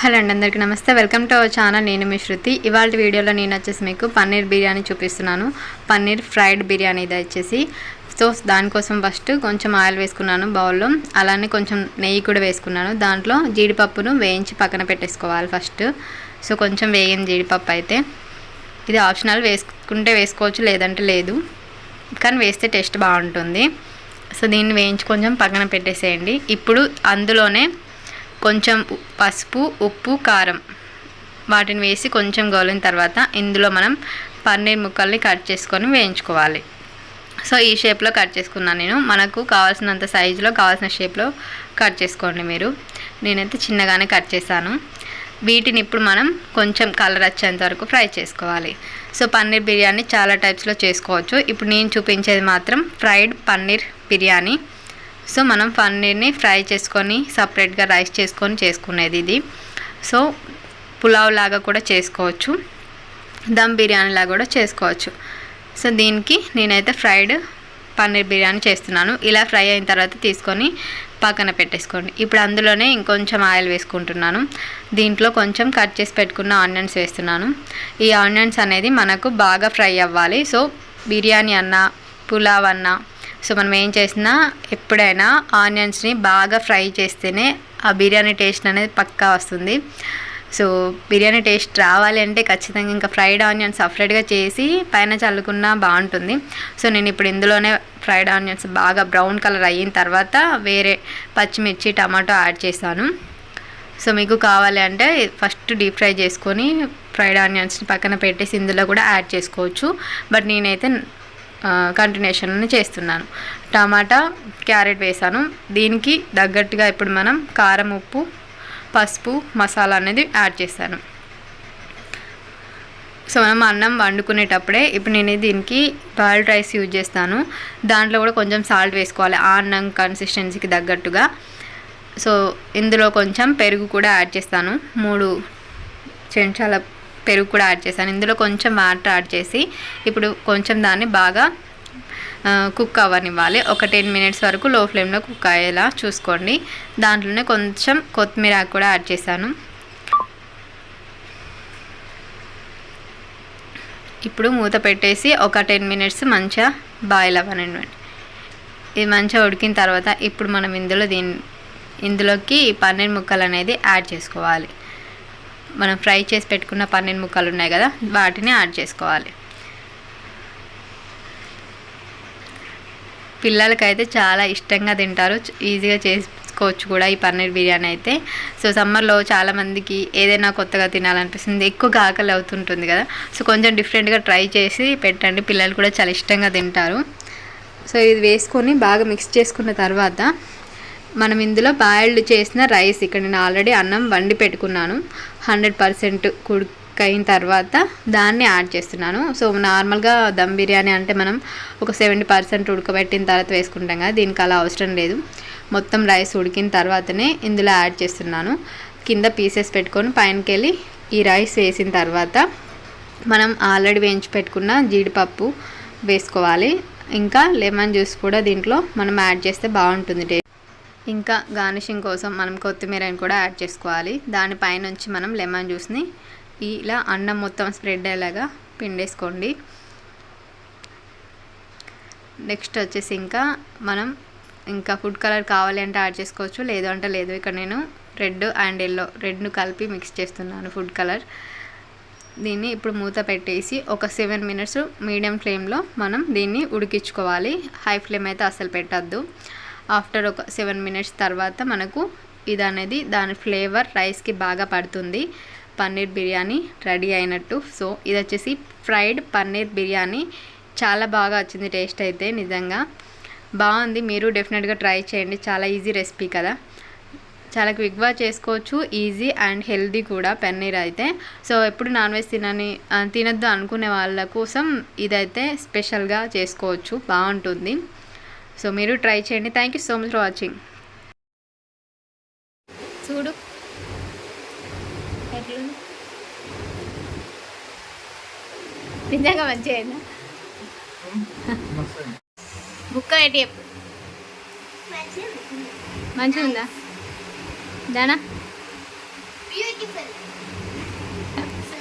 Hello అండి, అందరికీ నమస్తే. Welcome to our channel. నేను మీ శృతి. ఇవాళ వీడియోలో నేను వచ్చేసి మీకు పన్నీర్ బిర్యానీ చూపిస్తున్నాను. పన్నీర్ ఫ్రైడ్ బిర్యానీ ఇది వచ్చేసి. సో దానికోసం ఫస్ట్ కొంచెం ఆయిల్ వేసుకున్నాను బౌల్లో, అలానే కొంచెం నెయ్యి కూడా వేసుకున్నాను. దాంట్లో జీడిపప్పును వేయించి పక్కన పెట్టేసుకోవాలి ఫస్ట్. సో కొంచెం వేగిన జీడిపప్పు అయితే ఇది ఆప్షనల్, వేసుకుంటే వేసుకోవచ్చు లేదంటే లేదు, కానీ వేస్తే టేస్ట్ బాగుంటుంది. సో దీన్ని వేయించి కొంచెం పక్కన పెట్టేసేయండి. ఇప్పుడు అందులోనే కొంచెం పసుపు, ఉప్పు, కారం వాటిని వేసి కొంచెం గోలిన తర్వాత ఇందులో మనం పన్నీర్ ముక్కల్ని కట్ చేసుకొని వేయించుకోవాలి. సో ఈ షేప్లో కట్ చేసుకున్నాను నేను. మనకు కావాల్సినంత సైజులో కావాల్సిన షేప్లో కట్ చేసుకోండి మీరు. నేనైతే చిన్నగానే కట్ చేశాను. వీటిని ఇప్పుడు మనం కొంచెం కలర్ వచ్చేంత వరకు ఫ్రై చేసుకోవాలి. సో పన్నీర్ బిర్యానీ చాలా టైప్స్లో చేసుకోవచ్చు. ఇప్పుడు నేను చూపించేది మాత్రం ఫ్రైడ్ పన్నీర్ బిర్యానీ. సో మనం పన్నీర్ని ఫ్రై చేసుకొని సపరేట్గా రైస్ చేసుకొని చేసుకునేది ఇది. సో పులావ్ లాగా కూడా చేసుకోవచ్చు, దమ్ బిర్యానీ లాగా కూడా చేసుకోవచ్చు. సో దీనికి నేనైతే ఫ్రైడ్ పన్నీర్ బిర్యానీ చేస్తున్నాను. ఇలా ఫ్రై అయిన తర్వాత తీసుకొని పక్కన పెట్టేసుకోండి. ఇప్పుడు అందులోనే ఇంకొంచెం ఆయిల్ వేసుకుంటున్నాను. దీంట్లో కొంచెం కట్ చేసి పెట్టుకున్న ఆనియన్స్ వేస్తున్నాను. ఈ ఆనియన్స్ అనేది మనకు బాగా ఫ్రై అవ్వాలి. సో బిర్యానీ అన్నా పులావ్ అన్నా, సో మనం ఏం చేసినా ఎప్పుడైనా ఆనియన్స్ని బాగా ఫ్రై చేస్తేనే ఆ బిర్యానీ టేస్ట్ అనేది పక్కా వస్తుంది. సో బిర్యానీ టేస్ట్ రావాలి అంటే ఖచ్చితంగా ఇంకా ఫ్రైడ్ ఆనియన్స్ సపరేట్గా చేసి పైన చల్లుకున్నా బాగుంటుంది. సో నేను ఇప్పుడు ఇందులోనే ఫ్రైడ్ ఆనియన్స్ బాగా బ్రౌన్ కలర్ అయిన తర్వాత వేరే పచ్చిమిర్చి, టమాటో యాడ్ చేశాను. సో మీకు కావాలి అంటే ఫస్ట్ డీప్ ఫ్రై చేసుకొని ఫ్రైడ్ ఆనియన్స్ని పక్కన పెట్టేసి ఇందులో కూడా యాడ్ చేసుకోవచ్చు. బట్ నేనైతే కంటిన్యూషన్ చేస్తున్నాను. టమాటా, క్యారెట్ వేసాను. దీనికి తగ్గట్టుగా ఇప్పుడు మనం కారం, ఉప్పు, పసుపు, మసాలా అనేది యాడ్ చేశాను. సో మనం అన్నం వండుకునేటప్పుడే ఇప్పుడు నేను దీనికి బాయిల్డ్ రైస్ యూజ్ చేస్తాను. దాంట్లో కూడా కొంచెం సాల్ట్ వేసుకోవాలి ఆ అన్నం కన్సిస్టెన్సీకి తగ్గట్టుగా. సో ఇందులో కొంచెం పెరుగు కూడా యాడ్ చేస్తాను. 3 చెంచాల పెరుగు కూడా యాడ్ చేశాను. ఇందులో కొంచెం వాటర్ యాడ్ చేసి ఇప్పుడు కొంచెం దాన్ని బాగా కుక్ అవ్వనివ్వాలి. ఒక 10 మినిట్స్ వరకు లో ఫ్లేమ్లో కుక్ అయ్యేలా చూసుకోండి. దాంట్లోనే కొంచెం కొత్తిమీర కూడా యాడ్ చేశాను. ఇప్పుడు మూత పెట్టేసి ఒక 10 మినిట్స్ మంచిగా బాయిల్ అవ్వనివ్వండి. ఇది మంచిగా ఉడికిన తర్వాత ఇప్పుడు మనం ఇందులోకి పన్నీర్ ముక్కలు అనేది యాడ్ చేసుకోవాలి. మనం ఫ్రై చేసి పెట్టుకున్న పన్నీర్ ముక్కలు ఉన్నాయి కదా, వాటిని యాడ్ చేసుకోవాలి. పిల్లలకైతే చాలా ఇష్టంగా తింటారు, ఈజీగా చేసుకోవచ్చు కూడా ఈ పన్నీర్ బిర్యానీ అయితే. సో సమ్మర్లో చాలామందికి ఏదైనా కొత్తగా తినాలనిపిస్తుంది, ఎక్కువగా ఆకలి అవుతుంటుంది కదా. సో కొంచెం డిఫరెంట్గా ట్రై చేసి పెట్టండి, పిల్లలు కూడా చాలా ఇష్టంగా తింటారు. సో ఇది వేసుకొని బాగా మిక్స్ చేసుకున్న తర్వాత మనం ఇందులో బాయిల్డ్ చేసిన రైస్, ఇక్కడ నేను ఆల్రెడీ అన్నం వండి పెట్టుకున్నాను, 100% కుడికైన తర్వాత దాన్ని యాడ్ చేస్తున్నాను. సో నార్మల్గా దమ్ బిర్యానీ అంటే మనం ఒక 70% ఉడకబెట్టిన తర్వాత వేసుకుంటాం కదా, దీనికి అలా అవసరం లేదు. మొత్తం రైస్ ఉడికిన తర్వాతనే ఇందులో యాడ్ చేస్తున్నాను. కింద పీసెస్ పెట్టుకొని పైనకి వెళ్ళి ఈ రైస్ వేసిన తర్వాత మనం ఆల్రెడీ వేయించి పెట్టుకున్న జీడిపప్పు వేసుకోవాలి. ఇంకా లెమన్ జ్యూస్ కూడా దీంట్లో మనం యాడ్ చేస్తే బాగుంటుంది. ఇంకా గార్నిషింగ్ కోసం మనం కొత్తిమీరని కూడా యాడ్ చేసుకోవాలి. దానిపైనుంచి మనం లెమన్ జ్యూస్ని ఇలా అన్నం మొత్తం స్ప్రెడ్ అయ్యేలాగా పిండేసుకోండి. నెక్స్ట్ వచ్చేసి మనం ఇంకా ఫుడ్ కలర్ కావాలి అంటే యాడ్ చేసుకోవచ్చు, లేదు అంటే లేదు. ఇక్కడ నేను రెడ్ అండ్ ఎల్లో రెడ్ను కలిపి మిక్స్ చేస్తున్నాను ఫుడ్ కలర్. దీన్ని ఇప్పుడు మూత పెట్టేసి ఒక 7 మినిట్స్ మీడియం ఫ్లేమ్లో మనం దీన్ని ఉడికించుకోవాలి. హై ఫ్లేమ్ అయితే అస్సలు పెట్టద్దు. ఆఫ్టర్ ఒక 7 మినిట్స్ తర్వాత మనకు ఇది అనేది దాని ఫ్లేవర్ రైస్కి బాగా పడుతుంది. పన్నీర్ బిర్యానీ రెడీ అయినట్టు. సో ఇది వచ్చేసి ఫ్రైడ్ పన్నీర్ బిర్యానీ. చాలా బాగా వచ్చింది, టేస్ట్ అయితే నిజంగా బాగుంది. మీరు డెఫినెట్గా ట్రై చేయండి, చాలా ఈజీ రెసిపీ కదా, చాలా క్విక్గా చేసుకోవచ్చు, ఈజీ అండ్ హెల్దీ కూడా పన్నీర్ అయితే. సో ఎప్పుడు నాన్ వెజ్ తినద్దు అనుకునే వాళ్ళ కోసం ఇదైతే స్పెషల్గా చేసుకోవచ్చు, బాగుంటుంది. సో మీరు ట్రై చేయండి. Thank you so much for watching. చూడు నిజంగా మంచిగా అయిందా? బుక్క ఏంటి చెప్పు, మంచిగా ఉందా దానా? బ్యూటిఫుల్. సో